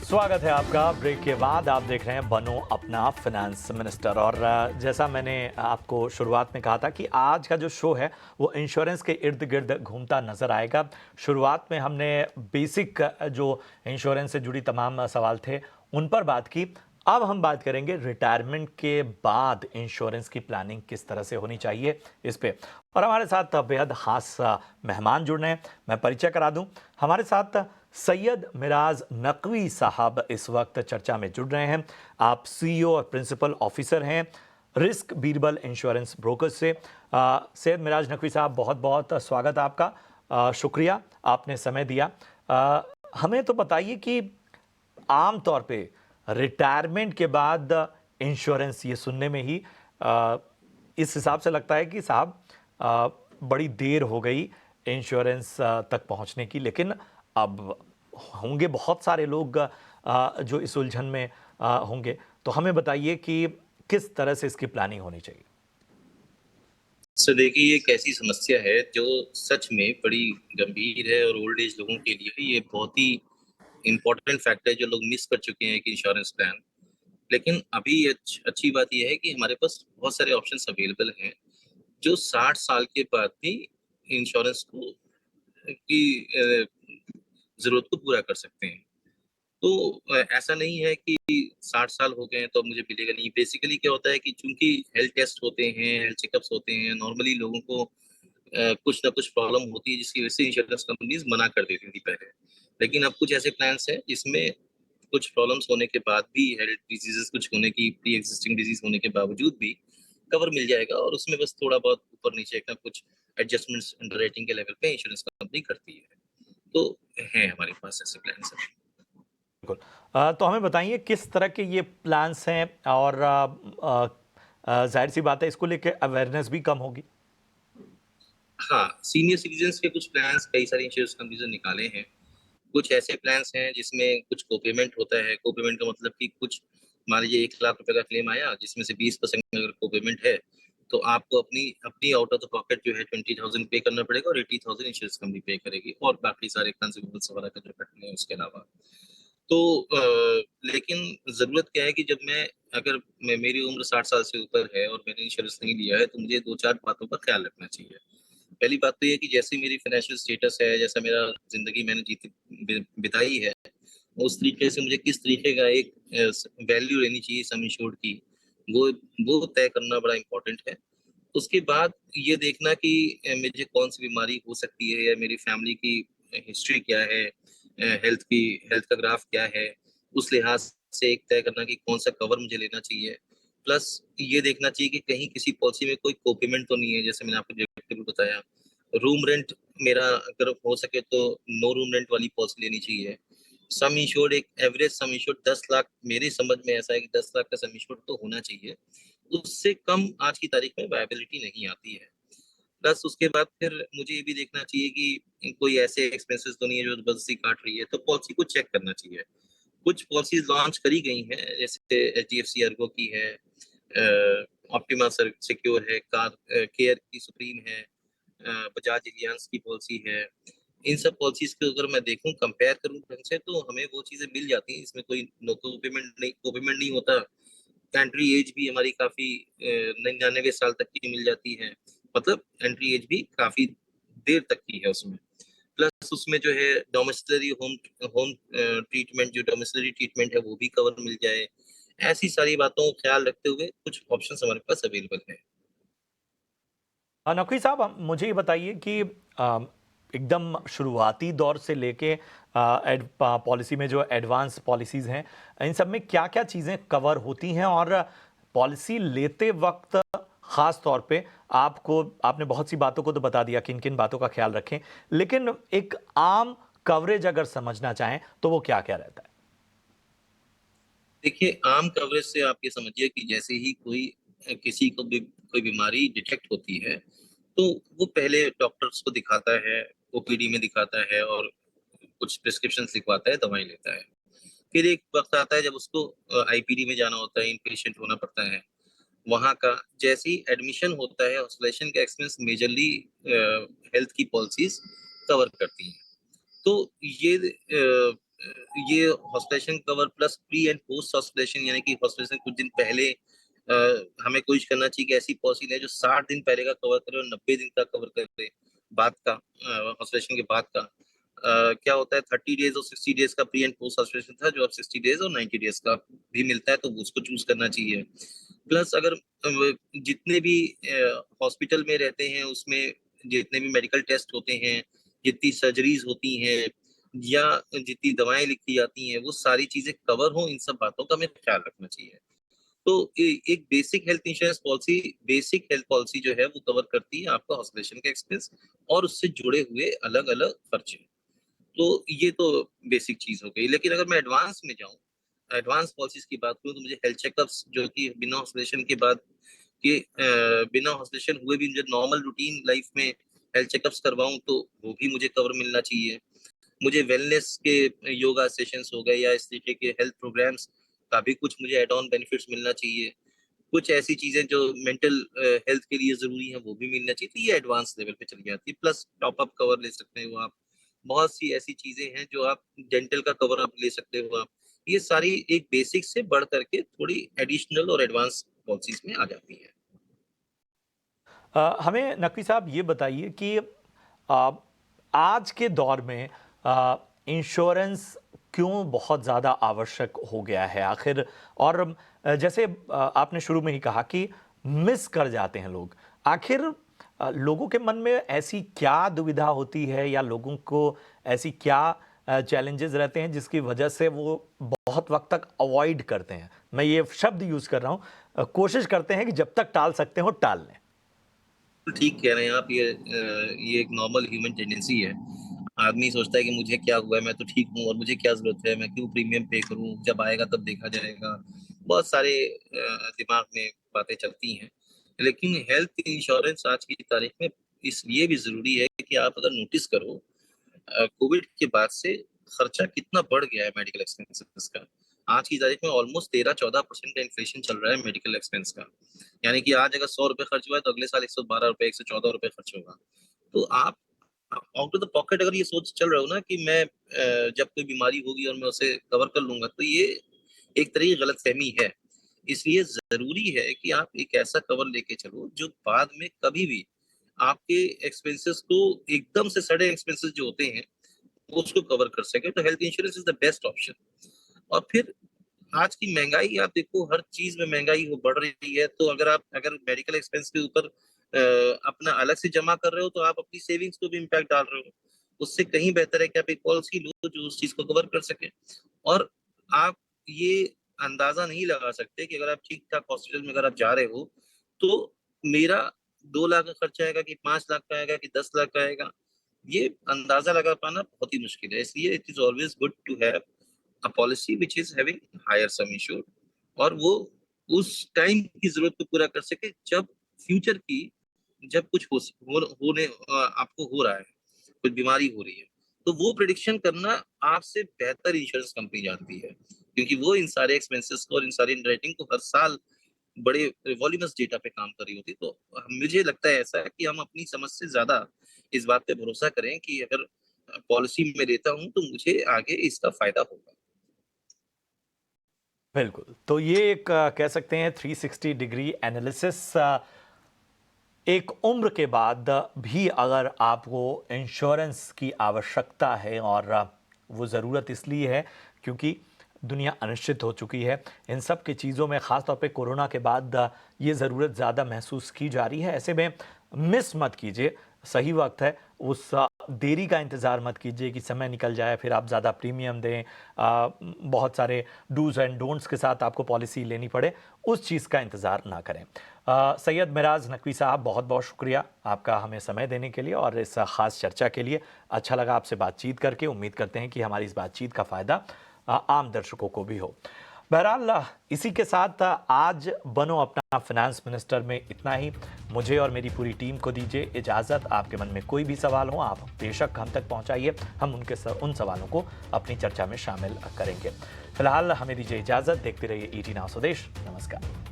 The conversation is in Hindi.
स्वागत है आपका। ब्रेक के बाद आप देख रहे हैं बनो अपना फाइनेंस मिनिस्टर। और जैसा मैंने आपको शुरुआत में कहा था कि आज का जो शो है वो इंश्योरेंस के इर्द गिर्द घूमता नजर आएगा। शुरुआत में हमने बेसिक जो इंश्योरेंस से जुड़ी तमाम सवाल थे उन पर बात की। अब हम बात करेंगे रिटायरमेंट के बाद इंश्योरेंस की प्लानिंग किस तरह से होनी चाहिए इस पे। और हमारे साथ बेहद खास मेहमान जुड़ रहे हैं। मैं परिचय करा दूं, हमारे साथ सैयद मिराज नकवी साहब इस वक्त चर्चा में जुड़ रहे हैं। आप सीईओ और प्रिंसिपल ऑफिसर हैं रिस्क बीरबल इंश्योरेंस ब्रोकर से। सैयद मिराज नकवी साहब, बहुत बहुत स्वागत आपका। शुक्रिया आपने समय दिया। हमें तो बताइए कि आम तौर पे रिटायरमेंट के बाद इंश्योरेंस, ये सुनने में ही इस हिसाब से लगता है कि साहब बड़ी देर हो गई इंश्योरेंस तक पहुंचने की। लेकिन अब होंगे बहुत सारे लोग जो इस उलझन में होंगे। तो हमें बताइए कि किस तरह से इसकी प्लानिंग होनी चाहिए। सर देखिए, ये एक ऐसी समस्या है जो सच में बड़ी गंभीर है और ओल्ड एज लोगों के लिए ये बहुत ही इम्पोर्टेंट फैक्टर है जो लोग मिस कर चुके हैं कि इंश्योरेंस प्लान। लेकिन अभी अच्छी बात यह है कि हमारे पास बहुत सारे ऑप्शंस अवेलेबल हैं जो 60 साल के बाद भी इंश्योरेंस को की जरूरत को पूरा कर सकते हैं। तो ऐसा नहीं है कि 60 साल हो गए हैं तो अब मुझे मिलेगा नहीं। बेसिकली क्या होता है कि चूंकि हेल्थ टेस्ट होते हैं, हेल्थ चेकअप्स होते हैं, नॉर्मली लोगों को कुछ ना कुछ प्रॉब्लम होती है जिसकी वजह से इंश्योरेंस कंपनीज मना कर देती थी पहले। लेकिन अब कुछ ऐसे प्लान्स हैं जिसमें कुछ प्रॉब्लम्स होने के बाद भी, हेल्थ डिजीजेस कुछ होने की, प्री एग्जिस्टिंग डिजीज होने के बावजूद भी कवर मिल जाएगा और उसमें बस थोड़ा बहुत ऊपर नीचे का कुछ एडजस्टमेंट्स अंडरराइटिंग के लेवल पे इंश्योरेंस कंपनी करती है। तो है हमारे पास ऐसे प्लान्स हैं। बिल्कुल। तो हमें बताइए किस तरह के ये प्लान्स हैं। और जाहिर सी बात है इसको लेके अवेयरनेस भी कम होगी। हाँ, सीनियर सिटीजन्स के कुछ प्लान्स कई सारी इंश्योरेंस कंपनीज ने निकाले हैं। कुछ ऐसे प्लान्स हैं जिसमें कुछ कोपेमेंट होता है। कोपेमेंट का मतलब कि कुछ, मान लीजिए 1 लाख रुपए का क्लेम आया जिसमें से 20% अगर कोपेमेंट है तो आपको अपनी अपनी आउट ऑफ द पॉकेट जो है 20,000 पे करना पड़ेगा और 80,000 इंश्योरेंस कंपनी पे करेगी और बाकी सारे कंज्यूमेबल्स वगैरह का जो कटने हैं उसके अलावा। तो लेकिन जरूरत क्या है कि जब मेरी उम्र 60 साल से ऊपर है और मैंने इंश्योरेंस नहीं लिया है तो मुझे दो चार बातों का ख्याल रखना चाहिए। पहली बात तो ये कि जैसी मेरी फाइनेंशियल स्टेटस है, जैसा मेरा जिंदगी मैंने बिताई है, उस तरीके से मुझे किस तरीके का एक वैल्यू लेनी चाहिए सम इंश्योर्ड की, वो वो तय करना बड़ा इम्पोर्टेंट है। उसके बाद ये देखना कि मुझे कौन सी बीमारी हो सकती है या मेरी फैमिली की हिस्ट्री क्या है, हेल्थ का ग्राफ क्या है, उस लिहाज से एक तय करना कि कौन सा कवर मुझे लेना चाहिए। प्लस ये देखना चाहिए कि कहीं किसी पॉलिसी में कोई कोपेमेंट तो नहीं है। जैसे मैंने आपको डिडक्टिबल बताया, रूम रेंट मेरा अगर हो सके तो नो रूम रेंट वाली पॉलिसी लेनी चाहिए। सम इंश्योर्ड, एक एवरेज सम इंश्योर्ड 10 लाख, मेरी समझ में ऐसा है कि 10 लाख का सम इंश्योर्ड तो होना चाहिए। उससे कम आज की तारीख में वायबिलिटी नहीं आती है। प्लस उसके बाद फिर मुझे ये भी देखना चाहिए कि कोई ऐसे एक्सपेंसेस तो नहीं है जो जबरदस्ती काट रही है, तो पॉलिसी को चेक करना चाहिए। कुछ पॉलिसीज लॉन्च करी गई हैं, जैसे एचडीएफसी अर्गो की है, ऑप्टिमा सिक्योर है, कार केयर की सुप्रीम है, बजाज एलियांज की पॉलिसी है। इन सब पॉलिसीज को अगर मैं देखूं, कंपेयर करूं ढंग से, तो हमें वो चीजें मिल जाती हैं। इसमें कोई नो कोपेमेंट नहीं होता। एंट्री एज भी हमारी काफी 99 साल तक की मिल जाती है। मतलब एंट्री एज भी काफी देर तक की है उसमें। प्लस उसमें जो है डोमेस्टिलरी होम होम ट्रीटमेंट, जो डोमेस्टिलरी ट्रीटमेंट है वो भी कवर मिल जाए। ऐसी सारी बातों का ख्याल रखते हुए कुछ ऑप्शंस हमारे पास अवेलेबल है। नकवी साहब, मुझे ये बताइए कि एकदम शुरुआती दौर से लेके पॉलिसी में जो एडवांस पॉलिसीज हैं, इन सब में क्या क्या चीज़ें कवर होती हैं। और पॉलिसी लेते वक्त खास तौर पे आपने बहुत सी बातों को तो बता दिया किन किन बातों का ख्याल रखें, लेकिन एक आम कवरेज अगर समझना चाहें तो वो क्या क्या रहता है। देखिए, आम कवरेज से आप ये समझिए कि जैसे ही किसी को भी कोई बीमारी डिटेक्ट होती है तो वो पहले डॉक्टर्स को दिखाता है, ओपीडी में दिखाता है और कुछ प्रिस्क्रिप्शन लिखवाता है, दवाई लेता है। फिर एक वक्त आता है जब उसको आईपीडी में जाना होता है, इन पेशेंट होना पड़ता है। वहाँ का जैसे ही एडमिशन होता है, हॉस्पिटलाइजेशन का एक्सपेंस मेजरली हेल्थ की पॉलिसीज कवर करती हैं। तो ये ये hospitalisation cover plus pre and post hospitalisation, यानी कि हॉस्पिटलाइजेशन कुछ दिन पहले हमें कोशिश करना चाहिए कि ऐसी पॉलिसी है जो 60 दिन पहले का कवर करे और 90 दिन का कवर करे बाद का, हॉस्पिटलाइजेशन के बाद का। क्या होता है 30 डेज और 60 डेज का प्री एंड पोस्ट हॉस्पिटलाइजेशन था, जो अब 60 डेज और 90 डेज का भी मिलता है, तो उसको चूज करना चाहिए। प्लस अगर जितने भी हॉस्पिटल में रहते हैं उसमें जितने भी मेडिकल टेस्ट होते हैं, जितनी सर्जरीज होती हैं या जितनी दवाएं लिखी जाती हैं, वो सारी चीजें कवर हो, इन सब बातों का हमें ख्याल रखना चाहिए। तो एक basic health insurance policy, basic health policy जो है वो कवर करती है आपका हॉस्पिटलाइजेशन का एक्सपेंस और उससे जुड़े हुए अलग अलग खर्चे। तो ये तो बेसिक चीज हो गई। लेकिन अगर मैं एडवांस में जाऊं, एडवांस पॉलिसीज की बात करूं, तो मुझे हेल्थ चेकअप्स जो कि बिना हॉस्पिटलाइजेशन के बाद के बिना हॉस्पिटलाइजेशन हुए भी मुझे नॉर्मल रूटीन लाइफ में हेल्थ चेकअप्स करवाऊं, तो वो भी मुझे कवर मिलना चाहिए। मुझे वेलनेस के योगा सेशंस हो गए या इस तरीके के हेल्थ प्रोग्राम्स का भी कुछ मुझे एड ऑन बेनिफिट्स मिलना चाहिए। कुछ ऐसी चीजें जो मेंटल हेल्थ के लिए जरूरी है वो भी मिलना चाहिए, तो ये एडवांस लेवल पे चली जाती है। प्लस टॉप अप कवर ले सकते हो आप, बहुत सी ऐसी चीजें हैं जो आप, डेंटल का कवर अप ले सकते हो आप। ये सारी एक बेसिक से बढ़ करके थोड़ी एडिशनल और एडवांस पॉलिसीज में आ जाती है। हमें नकवी साहब ये बताइए कि आज के दौर में इंश्योरेंस क्यों बहुत ज़्यादा आवश्यक हो गया है आखिर? और जैसे आपने शुरू में ही कहा कि मिस कर जाते हैं लोग। आखिर लोगों के मन में ऐसी क्या दुविधा होती है या लोगों को ऐसी क्या चैलेंजेस रहते हैं जिसकी वजह से वो बहुत वक्त तक अवॉइड करते हैं? मैं ये शब्द यूज़ कर रहा हूँ, कोशिश करते हैं कि जब तक टाल सकते हो टाल लें। ठीक कह रहे हैं आप, ये एक नॉर्मल ह्यूमन टेंडेंसी है। आदमी सोचता है कि मुझे क्या हुआ है, मैं तो ठीक हूँ और मुझे क्या जरूरत है, मैं क्यों प्रीमियम पे करूँ, जब आएगा तब देखा जाएगा। बहुत सारे दिमाग में बातें चलती हैं। लेकिन हेल्थ इंश्योरेंस आज की तारीख में इसलिए भी जरूरी है कि आप अगर नोटिस करो, कोविड के बाद से खर्चा कितना बढ़ गया है मेडिकल एक्सपेंसेस का। आज की तारीख में ऑलमोस्ट 13-14% का इन्फ्लेशन चल रहा है मेडिकल एक्सपेंस का। यानी कि आज अगर 100 रुपए खर्च हुआ है तो अगले साल 112 रुपए, 114 रुपए खर्च होगा। तो आप आउट ऑफ द पॉकेट अगर ये सोच चल रहे हो ना कि मैं जब कोई बीमारी होगी और मैं उसे कवर कर लूंगा, तो ये एक तरह की गलतफहमी है। इसलिए जरूरी है कि आप एक ऐसा कवर लेके चलो जो बाद में कभी भी आपके एक्सपेंसेस को, एकदम से सडन एक्सपेंसेस जो होते हैं, उसको कवर कर सके। तो health insurance is the best option. और फिर आज की महंगाई आप देखो, हर चीज में महंगाई हो बढ़ रही है, तो अगर मेडिकल एक्सपेंस के ऊपर अपना अलग से जमा कर रहे हो, तो आप अपनी सेविंग्स को भी इम्पैक्ट डाल रहे हो। उससे कहीं बेहतर है कि आप एक पॉलिसी लो जो उस चीज को कवर कर सके। और आप ये अंदाजा नहीं लगा सकते कि अगर आप ठीक ठाक हॉस्पिटल में अगर आप जा रहे हो, तो मेरा 2 लाख का खर्चा आएगा कि 5 लाख का आएगा कि 10 लाख का आएगा, ये अंदाजा लगा पाना बहुत ही मुश्किल है। इसलिए it is always good to have a policy which is having higher sum insured, और वो उस टाइम की जरूरत को पूरा कर सके जब फ्यूचर की, जब कुछ होने आपको हो रहा है, कुछ बीमारी हो रही है, तो वो प्रिडिक्शन करना आपसे बेहतर इंश्योरेंस कंपनी जानती है, क्योंकि वो इन सारे एक्सपेंसेस को और इन सारी अंडरराइटिंग को हर साल बड़े वॉल्यूमस डेटा पे काम कर रही होती। तो मुझे लगता है ऐसा है कि हम अपनी समझ से ज्यादा इस बात पे भरोसा करें कि अगर पॉलिसी में लेता हूं तो मुझे आगे इसका फायदा होगा। बिल्कुल। तो ये एक कह सकते हैं 360 डिग्री एनालिसिस। एक उम्र के बाद भी अगर आपको इंश्योरेंस की आवश्यकता है, और वो ज़रूरत इसलिए है क्योंकि दुनिया अनिश्चित हो चुकी है। इन सब की चीज़ों में ख़ास तौर पे कोरोना के बाद ये ज़रूरत ज़्यादा महसूस की जा रही है। ऐसे में मिस मत कीजिए, सही वक्त है। उस देरी का इंतज़ार मत कीजिए कि समय निकल जाए फिर आप ज़्यादा प्रीमियम दें, बहुत सारे डूज़ एंड डोंट्स के साथ आपको पॉलिसी लेनी पड़े, उस चीज़ का इंतज़ार ना करें। सैयद मिराज नकवी साहब, बहुत बहुत शुक्रिया आपका हमें समय देने के लिए और इस ख़ास चर्चा के लिए। अच्छा लगा आपसे बातचीत करके। उम्मीद करते हैं कि हमारी इस बातचीत का फ़ायदा आम दर्शकों को भी हो। बहरहाल इसी के साथ आज बनो अपना फाइनेंस मिनिस्टर में इतना ही। मुझे और मेरी पूरी टीम को दीजिए इजाज़त। आपके मन में कोई भी सवाल हो आप बेशक हम तक पहुंचाइए, हम उन सवालों को अपनी चर्चा में शामिल करेंगे। फिलहाल हमें दीजिए इजाज़त। देखते रहिए ET नाउ स्वदेश। नमस्कार।